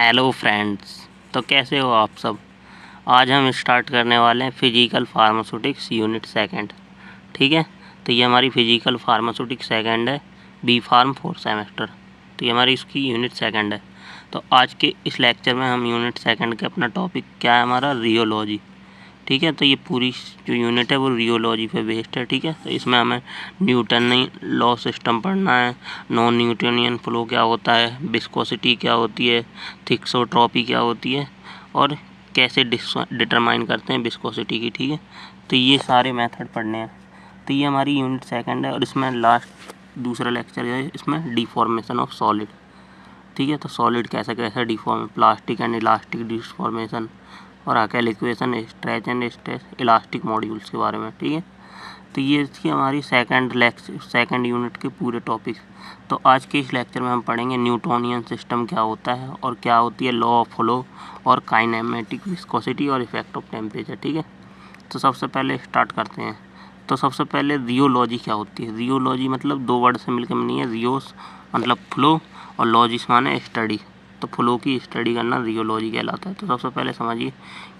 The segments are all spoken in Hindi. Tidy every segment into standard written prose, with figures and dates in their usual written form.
Hello friends. तो कैसे हो आप सब। आज हम स्टार्ट करने वाले हैं फिजिकल फार्मास्यूटिक्स यूनिट सेकंड। ठीक है, तो ये हमारी फिजिकल फार्मास्यूटिक्स सेकंड है, बी फार्म 4 सेमेस्टर। तो ये हमारी इसकी यूनिट सेकंड है। तो आज के इस लेक्चर में हम यूनिट सेकंड के अपना टॉपिक क्या है हमारा, रियोलॉजी। ठीक है, तो ये पूरी जो यूनिट है वो रियोलॉजी पे बेस्ड है। ठीक है, तो इसमें हमें न्यूटन लॉ सिस्टम पढ़ना है, नॉन न्यूटोनियन फ्लो क्या होता है, विस्कोसिटी क्या होती है, थिक्सोट्रॉपी क्या होती है, और कैसे डिटरमाइन करते हैं विस्कोसिटी की। ठीक है, तो ये सारे मेथड पढ़ने हैं। तो ये हमारी यूनिट सेकंड है और इसमें लास्ट दूसरा लेक्चर है, इसमें डिफॉर्मेशन ऑफ सॉलिड। ठीक है, तो सॉलिड कैसे कैसे deform, plastic and elastic deformation, और आके equation stretch and stress elastic modules के बारे में। ठीक है, तो ये थी हमारी सेकंड यूनिट के पूरे टॉपिक। तो आज के इस लेक्चर में हम पढ़ेंगे न्यूटोनियन सिस्टम क्या होता है और क्या होती है लॉ ऑफ फ्लो और काइनेमेटिक विस्कोसिटी और इफेक्ट ऑफ टेम्परेचर। ठीक है, तो सबसे पहले स्टार्ट करते हैं। तो सबसे पहले रियोलॉजी क्या होती है। रियोलॉजी मतलब दो वर्ड से मिलकर बनी है, रियोस मतलब फ्लो और लॉजिस माने स्टडी। तो फ्लो की स्टडी करना रियोलॉजी कहलाता है। तो सबसे पहले समझिए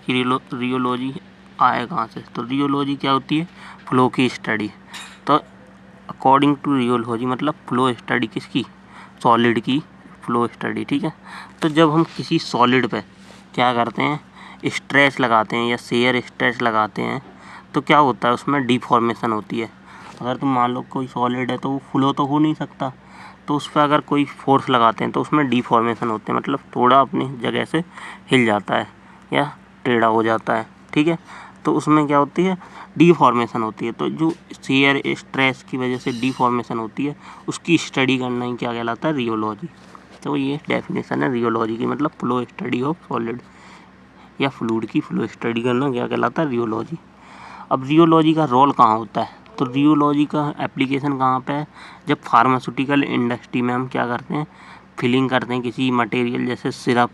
कि रियोलॉजी आए कहाँ से। तो रियोलॉजी क्या होती है, फ्लो की स्टडी। तो अकॉर्डिंग टू रियोलॉजी मतलब फ्लो स्टडी किसकी, सॉलिड की फ्लो स्टडी। ठीक है, तो जब हम किसी सॉलिड पे क्या करते हैं, स्ट्रेस लगाते हैं या शेयर स्ट्रेस लगाते हैं, तो क्या होता है उसमें डिफॉर्मेशन होती है। अगर तुम मान लो कोई सॉलिड है तो वो फ्लो तो हो नहीं सकता, तो उस पर अगर कोई फोर्स लगाते हैं तो उसमें डिफॉर्मेशन होते हैं, मतलब थोड़ा अपनी जगह से हिल जाता है या टेढ़ा हो जाता है। ठीक है, तो उसमें क्या होती है, डिफॉर्मेशन होती है। तो जो शेयर स्ट्रेस की वजह से डिफॉर्मेशन होती है उसकी स्टडी करना ही क्या कहलाता है, रियोलॉजी। तो ये डेफिनेशन है रियोलॉजी की, मतलब फ्लो स्टडी ऑफ सॉलिड या फ्लूइड की फ्लो स्टडी करना क्या कहलाता है, रियोलॉजी। अब रियोलॉजी का रोल कहाँ होता है, तो रियोलॉजी का एप्लीकेशन कहाँ पे है, जब फार्मास्यूटिकल इंडस्ट्री में हम क्या करते हैं, फिलिंग करते हैं किसी मटेरियल जैसे सिरप,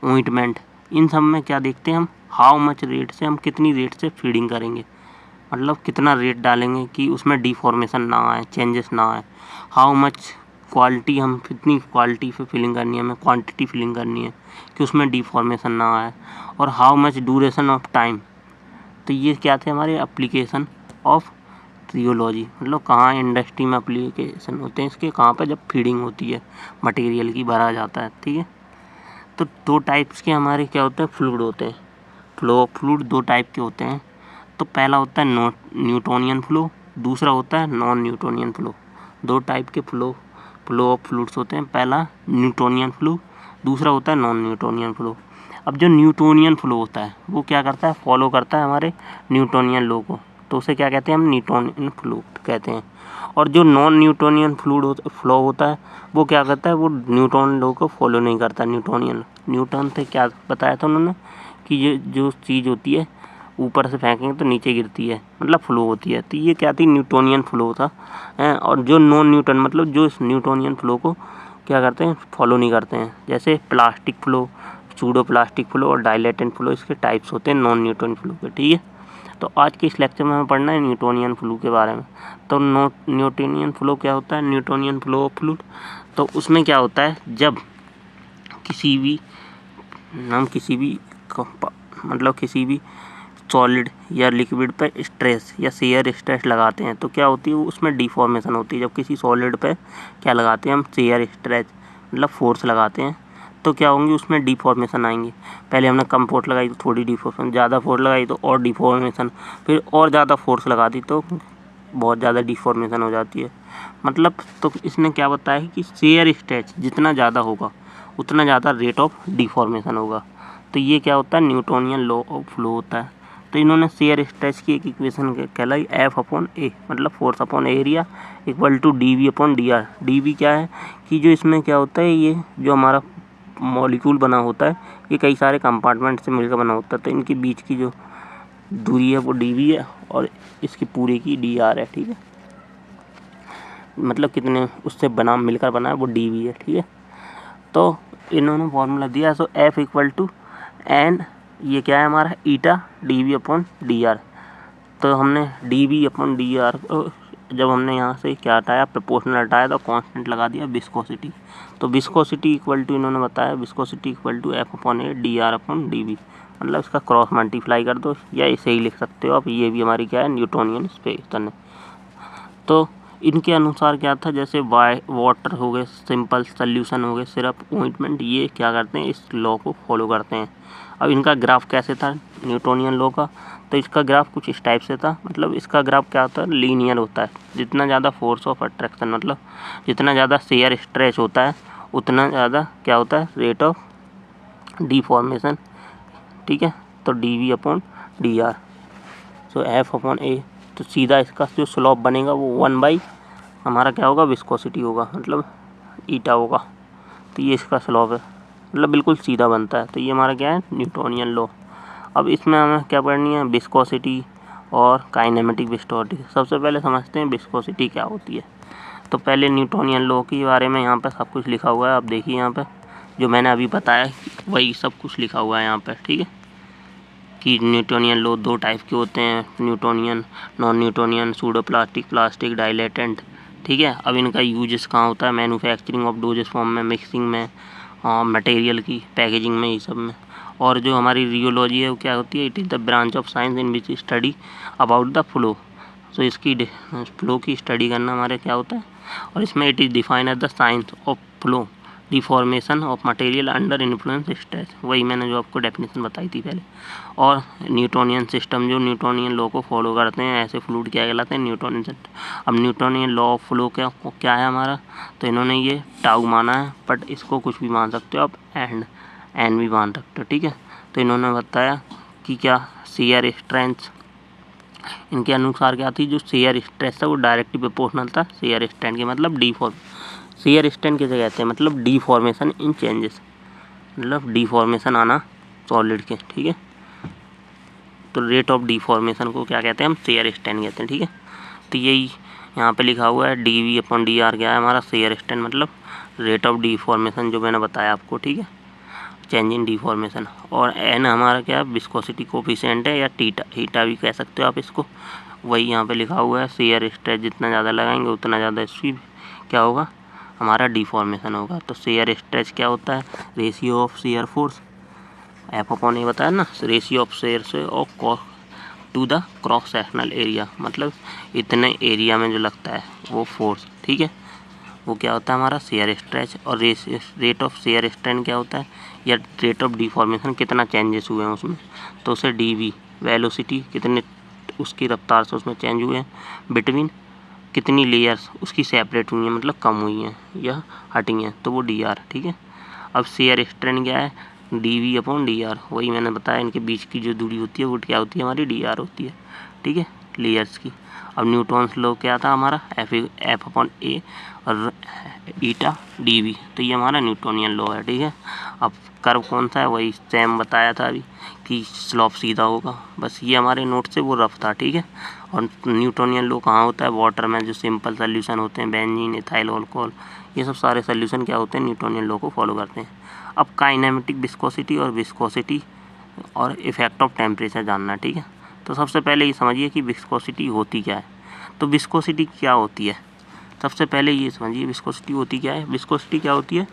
ऑइंटमेंट, इन सब में क्या देखते हैं हम, हाउ मच रेट से हम कितनी रेट से फीडिंग करेंगे, मतलब कितना रेट डालेंगे कि उसमें डिफॉर्मेशन ना आए, चेंजेस ना आए। हाउ मच क्वालिटी, हम कितनी क्वालिटी पे फिलिंग करनी है, हमें क्वांटिटी फिलिंग करनी है कि उसमें डिफॉर्मेशन ना आए। और how much duration of time. तो ये क्या थे हमारे एप्लीकेशन ऑफ रियोलॉजी, मतलब कहाँ इंडस्ट्री में एप्लीकेशन होते हैं इसके, कहाँ पे जब फीडिंग होती है मटेरियल की, भरा जाता है। ठीक है, तो दो टाइप्स के हमारे क्या होते हैं, फ्लूइड होते हैं। फ्लूइड दो टाइप के होते हैं। तो पहला होता है न्यूटोनियन फ्लो, दूसरा होता है नॉन न्यूटोनियन फ्लो। दो टाइप के फ्लो ऑफ फ्लूइड्स होते हैं, पहला न्यूटोनियन फ्लो, दूसरा होता है नॉन न्यूटोनियन फ्लो। अब जो न्यूटोनियन फ्लो होता है वो क्या करता है, फॉलो करता है हमारे न्यूटोनियन लॉ को, तो उसे क्या कहते हैं, हम न्यूटोनियन फ्लो कहते हैं। और जो नॉन न्यूटोनियन फ्लो होता है वो क्या करता है, वो न्यूटन लॉ को फॉलो नहीं करता। न्यूटन से क्या बताया था उन्होंने कि ये जो चीज़ होती है ऊपर से फेंकेंगे तो नीचे गिरती है, मतलब फ्लो होती है। तो ये क्या थी, न्यूटोनियन फ्लो था। और जो नॉन न्यूटन मतलब जो इस न्यूटोनियन फ्लो को क्या करते हैं, फॉलो नहीं करते हैं, जैसे plastic flow, pseudo plastic flow और डायलेटेंट फ्लो, इसके टाइप्स होते हैं नॉन न्यूटन फ्लो के। ठीक है, तो आज के इस लेक्चर में हमें पढ़ना है न्यूटोनियन फ्लो के बारे में। तो न्यूटोनियन फ्लो क्या होता है, न्यूटोनियन फ्लो ऑफ फ्लूइड। तो उसमें क्या होता है, जब किसी भी मतलब किसी भी सॉलिड या लिक्विड पे स्ट्रेस या शेयर स्ट्रेस लगाते हैं तो क्या होती है, उसमें डिफॉर्मेशन होती है। जब किसी सॉलिड पे क्या लगाते हैं हम, शेयर स्ट्रेस मतलब फोर्स लगाते हैं, तो क्या होंगी, उसमें डिफॉर्मेशन आएंगी। पहले हमने कम फोर्स लगाई तो थोड़ी डिफॉर्मेशन, ज़्यादा फोर्स लगाई तो और डिफॉर्मेशन, फिर और ज़्यादा फोर्स लगा दी तो बहुत ज़्यादा डिफॉर्मेशन हो जाती है। मतलब तो इसने क्या बताया कि शेयर स्ट्रेस जितना ज़्यादा होगा उतना ज़्यादा रेट ऑफ डिफॉर्मेशन होगा। तो ये क्या होता है, न्यूटोनियन लॉ ऑफ फ्लो होता है। तो इन्होंने शेयर स्ट्रेस की एक इक्वेशन कहलाई F/A, मतलब force upon area equal to dV/dr। dV क्या है कि जो इसमें क्या होता है, ये जो हमारा मॉलिक्यूल बना होता है ये कई सारे कंपार्टमेंट से मिलकर बना होता है, तो इनके बीच की जो दूरी है वो dV है और इसकी पूरे की dr है। ठीक है, मतलब कितने उससे मिलकर बना है वो dV है। ठीक है, तो इन्होंने फॉर्मूला दिया, सो F=N, ये क्या है हमारा, ईटा dV/dr। तो हमने dV/dr जब हमने यहाँ से क्या हटाया, प्रोपोर्शनल हटाया तो कांस्टेंट लगा दिया विस्कोसिटी। तो विस्कोसिटी इक्वल टू इन्होंने बताया viscosity equal to F/A dr/dV, मतलब इसका क्रॉस मल्टीप्लाई कर दो या इसे ही लिख सकते हो आप। ये भी हमारी क्या है, न्यूटोनियन इक्वेशन है। तो इनके अनुसार क्या था, जैसे वाटर हो गए, सिंपल सॉल्यूशन हो गए, सिरप, ऑइंटमेंट, ये क्या करते हैं, इस लॉ को फॉलो करते हैं। अब इनका ग्राफ कैसे था न्यूटोनियन लॉ का, तो इसका ग्राफ कुछ इस टाइप से था। मतलब इसका ग्राफ क्या होता है, लीनियर होता है। जितना ज़्यादा फोर्स ऑफ अट्रैक्शन, मतलब जितना ज़्यादा शेयर स्ट्रेच होता है उतना ज़्यादा क्या होता है, रेट ऑफ डिफॉर्मेशन। ठीक है, तो dV/dr, सो F/A। तो सीधा इसका जो स्लोप बनेगा वो 1 हमारा क्या होगा, विस्कोसिटी होगा, मतलब ईटा होगा। तो ये इसका स्लोप है, मतलब बिल्कुल सीधा बनता है। तो ये हमारा क्या है, न्यूटोनियन लॉ। अब इसमें हमें क्या पढ़नी है, विस्कोसिटी और काइनेमेटिक विस्कोसिटी। सबसे पहले समझते हैं विस्कोसिटी क्या होती है। तो पहले न्यूटोनियन लॉ के बारे में यहाँ पर सब कुछ लिखा हुआ है। आप देखिए यहाँ पर जो मैंने अभी बताया वही सब कुछ लिखा हुआ है यहाँ पर। ठीक है, कि न्यूटोनियन लॉ 2 टाइप के होते हैं, Newtonian, non Newtonian, pseudo plastic, plastic dilatant. ठीक है, अब इनका यूजेस कहाँ होता है, मैन्युफैक्चरिंग ऑफ डोजेस फॉर्म में, मिक्सिंग में, मटेरियल की पैकेजिंग में, ये सब में। और जो हमारी रियोलॉजी है वो क्या होती है, it is the branch of science in which study about the flow. तो इसकी फ्लो की स्टडी करना हमारे क्या होता है, और इसमें it is defined as the science of flow, deformation of material under influence stretch. वही मैंने जो आपको डेफिनेशन बताई थी पहले। और न्यूटोनियन सिस्टम, जो न्यूटोनियन लॉ को फॉलो करते हैं, ऐसे फ्लूइड क्या कहलाते हैं, न्यूटोनियन सिस्टम। अब न्यूटोनियन लॉ ऑफ फ्लो क्या है हमारा, तो इन्होंने ये टाउ माना है, बट इसको कुछ भी मान सकते हो आप, एन भी मान सकते हो। ठीक है, तो इन्होंने बताया कि क्या शेयर स्ट्रेंथ, इनके अनुसार क्या थी, जो शेयर स्ट्रेस था वो डायरेक्टली प्रोपोर्शनल था शेयर स्ट्रेंथ के, मतलब शेयर स्ट्रेंथ किसे कहते हैं, मतलब डिफॉर्मेशन इन चेंजेस, मतलब डिफॉर्मेशन आना सॉलिड के। ठीक है, तो रेट ऑफ डिफॉर्मेशन को क्या कहते हैं, हम शेयर स्ट्रेंथ कहते हैं। ठीक है, तो यही यहाँ पे लिखा हुआ है, dV/dr क्या है हमारा, शेयर स्ट्रेंथ, मतलब रेट ऑफ डिफॉर्मेशन जो मैंने बताया आपको। ठीक है, चेंज इन डिफॉर्मेशन। और एन हमारा क्या है, विस्कोसिटी कोफिशिएंट है, या थीटा भी कह सकते हो आप इसको। वही यहाँ पे लिखा हुआ है, शेयर स्ट्रेस जितना ज़्यादा लगाएंगे उतना ज़्यादा इसकी क्या होगा, हमारा डिफॉर्मेशन होगा। तो शेयर स्ट्रेस क्या होता है, ratio of shear force, F/A बताया ना, रेशियो ऑफ शेयर से और to the cross sectional area, मतलब इतने एरिया में जो लगता है वो फोर्स। ठीक है, वो क्या होता है हमारा शेयर स्ट्रेच। और रेट ऑफ शेयर स्ट्रेन क्या होता है, या रेट ऑफ डिफॉर्मेशन कितना चेंजेस हुए हैं उसमें, तो उसे dV, वेलोसिटी कितने उसकी रफ्तार से उसमें चेंज हुए हैं, बिटवीन कितनी लेयर्स उसकी सेपरेट हुई हैं, मतलब कम हुई हैं या हटी हैं, तो वो dr। ठीक है, अब शेयर स्ट्रेन क्या है, dV/dr, वही मैंने बताया, इनके बीच की जो दूरी होती है वो क्या होती है, हमारी dr होती है। ठीक है, लेयर्स की। अब न्यूटन्स लॉ क्या था हमारा, F/A और ईटा dV, तो ये हमारा न्यूटोनियन लॉ है। ठीक है, अब कर्व कौन सा है, वही सेम बताया था अभी कि स्लोप सीधा होगा, बस ये हमारे नोट से वो रफ था। ठीक है, और न्यूटोनियन लॉ कहाँ होता है, वाटर में जो सिंपल सोल्यूशन होते हैं, बेंजीन, इथाइल अल्कोहल, ये सब सारे सोल्यूशन क्या होते हैं, न्यूटोनियन लॉ को फॉलो करते हैं। अब काइनेमेटिक विस्कोसिटी और इफेक्ट ऑफ टेम्परेचर जानना। ठीक है, तो सबसे पहले ये समझिए कि विस्कोसिटी होती क्या है। तो विस्कोसिटी क्या होती है, सबसे पहले ये समझिए विस्कोसिटी होती क्या है। विस्कोसिटी क्या होती है,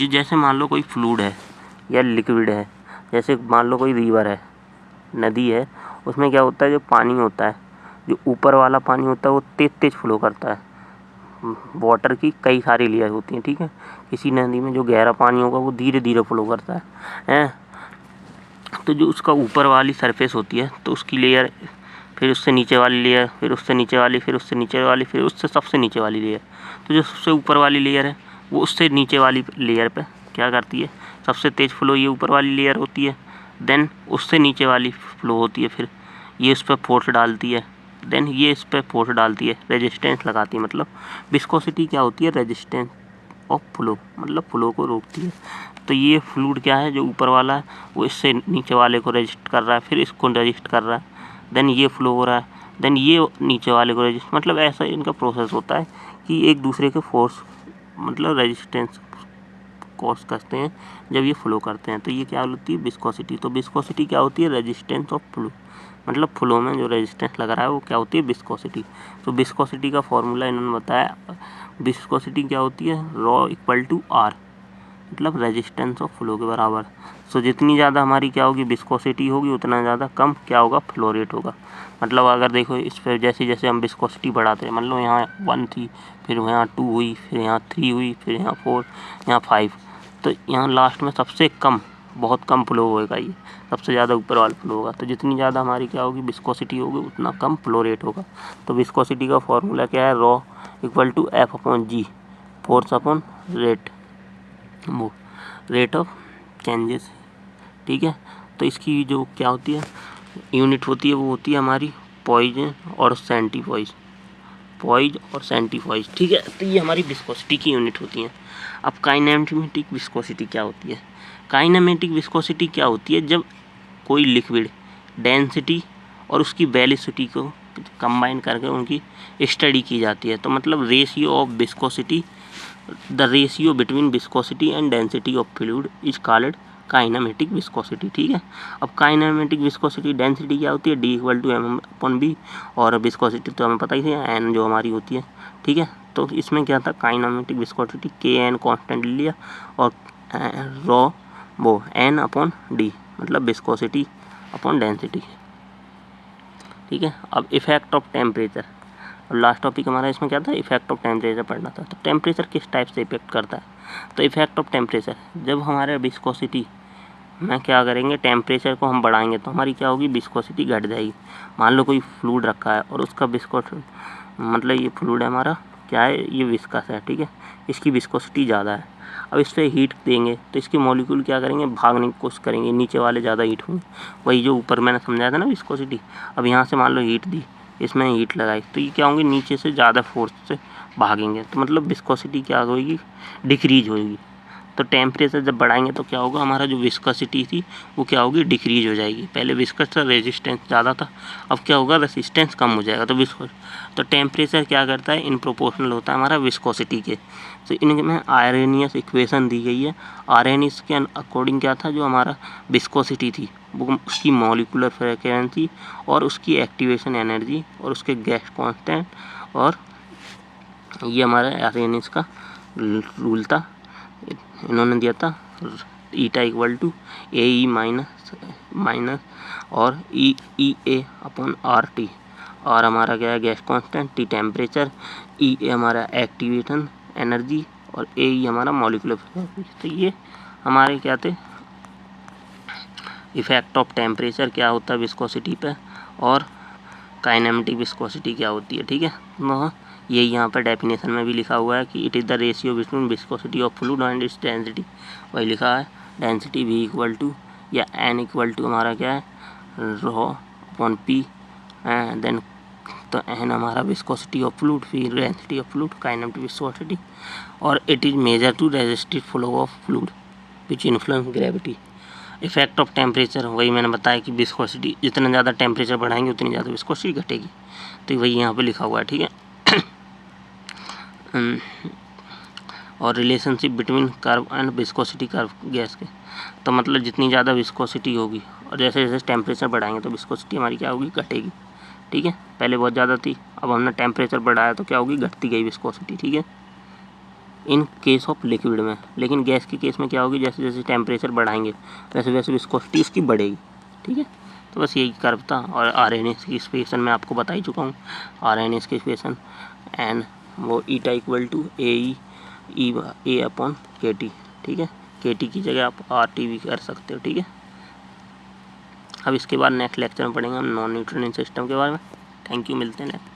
जैसे मान लो कोई फ्लूइड है या लिक्विड है, जैसे मान लो कोई रिवर है, नदी है, उसमें क्या होता है, जो पानी होता है, जो ऊपर वाला पानी होता है वो तेज तेज फ्लो करता है। वाटर की कई सारी लेयर होती हैं। ठीक है, किसी नदी में जो गहरा पानी होगा वो धीरे धीरे फ्लो करता है। तो जो उसका ऊपर वाली सरफेस होती है, तो उसकी लेयर, फिर उससे नीचे वाली लेयर, फिर उससे नीचे वाली, फिर उससे नीचे वाली, फिर उससे सबसे नीचे वाली लेयर। तो जो सबसे ऊपर वाली लेयर है वो उससे नीचे वाली लेयर पे क्या करती है, सबसे तेज़ फ्लो ये ऊपर वाली लेयर होती है, देन उससे नीचे वाली फ्लो होती है, फिर ये उस पर फोर्स डालती है, देन ये इस पर फोर्स डालती है, रेजिस्टेंस लगाती है। मतलब विस्कोसिटी क्या होती है, रेजिस्टेंस ऑफ फ्लो, मतलब फ्लो को रोकती है। तो ये फ्लूइड क्या है, जो ऊपर वाला है वो इससे नीचे वाले को रेजिस्ट कर रहा है, फिर इसको रेजिस्ट कर रहा है, देन ये फ्लो हो रहा है, देन ये नीचे वाले को रेजिस्ट, मतलब ऐसा इनका प्रोसेस होता है कि एक दूसरे के फोर्स, मतलब रेजिस्टेंस कॉज करते हैं जब ये फ्लो करते हैं। तो ये क्या होती है, विस्कोसिटी। तो विस्कोसिटी क्या होती है, रेजिस्टेंस ऑफ फ्लो, मतलब फ्लो में जो रेजिस्टेंस लग रहा है वो क्या होती है, विस्कोसिटी। तो विस्कोसिटी का फॉर्मूला इन्होंने बताया, विस्कोसिटी क्या होती है, रॉ इक्वल टू आर, मतलब रेजिस्टेंस ऑफ फ्लो के बराबर। सो जितनी ज़्यादा हमारी क्या होगी, विस्कोसिटी होगी, उतना ज़्यादा कम क्या होगा, फ्लो रेट होगा। मतलब अगर देखो इस पर जैसे जैसे हम विस्कोसिटी बढ़ाते हैं, मान लो यहाँ 1 थी, फिर यहाँ 2 हुई, फिर यहाँ 3 हुई, फिर यहाँ 4, यहाँ 5, तो यहाँ लास्ट में सबसे कम, बहुत कम फ्लो होगा, ये सबसे ज़्यादा ऊपर वाला फ्लो होगा। तो जितनी ज़्यादा हमारी क्या होगी, विस्कोसिटी होगी, उतना कम फ्लो रेट होगा। तो विस्कोसिटी का फॉर्मूला क्या है, rho equal to F upon G, force upon rate, वो रेट ऑफ चेंजेस, ठीक है। तो इसकी जो क्या होती है यूनिट होती है, वो होती है हमारी पॉइज और सेंटीपॉइज, पॉइज और सेंटीपॉइज, ठीक है। तो ये हमारी विस्कोसिटी की यूनिट होती है। अब काइनेमेटिक विस्कोसिटी क्या होती है, काइनेमेटिक विस्कोसिटी क्या होती है, जब कोई लिक्विड डेंसिटी और उसकी वेलोसिटी को कंबाइन करके उनकी स्टडी की जाती है। तो मतलब ratio of viscosity, the ratio between viscosity and density of fluid is called kinematic viscosity, ठीक है। अब काइनेमेटिक विस्कोसिटी डेंसिटी क्या होती है, D equal to M upon B, और विस्कोसिटी तो हमें पता ही है एन जो हमारी होती है, ठीक है। तो इसमें क्या था, काइनेमेटिक विस्कोसिटी के एन कॉन्स्टेंट लिया और रॉ वो एन अपॉन डी, मतलब विस्कोसिटी अपॉन डेंसिटी, ठीक है। अब इफेक्ट ऑफ टेम्परेचर, और लास्ट टॉपिक हमारा इसमें क्या था, इफेक्ट ऑफ टेम्परेचर पढ़ना था। तो टेम्परेचर किस टाइप से इफेक्ट करता है, तो इफेक्ट ऑफ टेम्परेचर, जब हमारे विस्कोसिटी में क्या करेंगे, टेम्परेचर को हम बढ़ाएंगे तो हमारी क्या होगी, विस्कोसिटी घट जाएगी। मान लो कोई फ्लूइड रखा है और उसका विस्कोसिटी, मतलब ये फ्लूइड है हमारा क्या है, ये विस्कस है, ठीक है, इसकी विस्कोसिटी ज़्यादा है। अब इस पर हीट देंगे तो इसके मॉलिक्यूल क्या करेंगे, भागने की कोशिश करेंगे, नीचे वाले ज़्यादा हीट होंगे, वही जो ऊपर मैंने समझाया था ना विस्कोसिटी। अब यहाँ से मान लो हीट दी, इसमें हीट लगाई, तो ये क्या होंगे, नीचे से ज़्यादा फोर्स से भागेंगे, तो मतलब विस्कोसिटी क्या होगी, डिक्रीज होगी। तो टेम्परेचर जब बढ़ाएंगे तो क्या होगा, हमारा जो विस्कोसिटी थी वो क्या होगी, डिक्रीज हो जाएगी। पहले विस्कस था, रेजिस्टेंस ज़्यादा था, अब क्या होगा, रेजिस्टेंस कम हो जाएगा। तो टेम्परेचर क्या करता है, इन प्रोपोर्शनल होता है हमारा विस्कोसिटी के। तो इनमें आर्हेनियस इक्वेशन दी गई है। आर्हेनियस के अकॉर्डिंग क्या था, जो हमारा विस्कोसिटी थी वो उसकी मॉलिक्यूलर फ्रीक्वेंसी और उसकी एक्टिवेशन एनर्जी और उसके गैस कांस्टेंट, और ये हमारा आर्हेनियस का रूल था, इन्होंने दिया था eta equal to A E minus और E A upon R T. और हमारा क्या है, gas constant, T temperature, E A हमारा एक्टिवेशन एनर्जी और ए ई हमारा मॉलिक्यूलर फ्रीक्वेंसी। तो ये हमारे क्या थे, इफेक्ट ऑफ टेम्परेचर क्या होता है विस्कोसिटी पे, और काइनेमेटिक विस्कोसिटी क्या होती है, ठीक है। तो यही यहाँ पर डेफिनेशन में भी लिखा हुआ है कि it is the ratio between viscosity of fluid and its density, वही लिखा है, डेंसिटी वी इक्वल टू या एन इक्वल टू हमारा क्या है, रॉ अपॉन पी, देन तो एन हमारा विस्कोसिटी ऑफ फ्लूइड, फिर density of fluid, kinematic viscosity, और it is measure to resistive flow of fluid which influence gravity. Effect of temperature, वही मैंने बताया कि विस्कोसिटी जितना ज़्यादा टेम्परेचर बढ़ाएंगे उतनी ज़्यादा विस्कोसिटी घटेगी, तो वही यहाँ पे लिखा हुआ है, ठीक है। और relationship between curve and viscosity curve gas के, तो मतलब जितनी ज़्यादा विस्कोसिटी होगी और जैसे जैसे टेम्परेचर बढ़ाएंगे तो विस्कोसिटी हमारी क्या होगी, घटेगी, ठीक है। पहले बहुत ज़्यादा थी, अब हमने टेम्परेचर बढ़ाया तो क्या होगी, घटती गई विस्कोसिटी, ठीक है, इन केस ऑफ लिक्विड में। लेकिन गैस के केस में क्या होगी, जैसे जैसे टेम्परेचर बढ़ाएंगे वैसे वैसे विस्कोसिटी उसकी बढ़ेगी, ठीक है। तो बस यही कर्व था, और आरएनएस की इक्वेशन मैं आपको बता ही चुका हूँ, आरएनएस की इक्वेशन एन वो ईटा इक्वल टू ए अपॉन के टी, ठीक है। के टी की जगह आप आर टी भी कर सकते हो, ठीक है। अब इसके बाद नेक्स्ट लेक्चर में पढ़ेंगे हम नॉन न्यूटोनियन सिस्टम के बारे में। थैंक यू, मिलते हैं नेक्स्ट।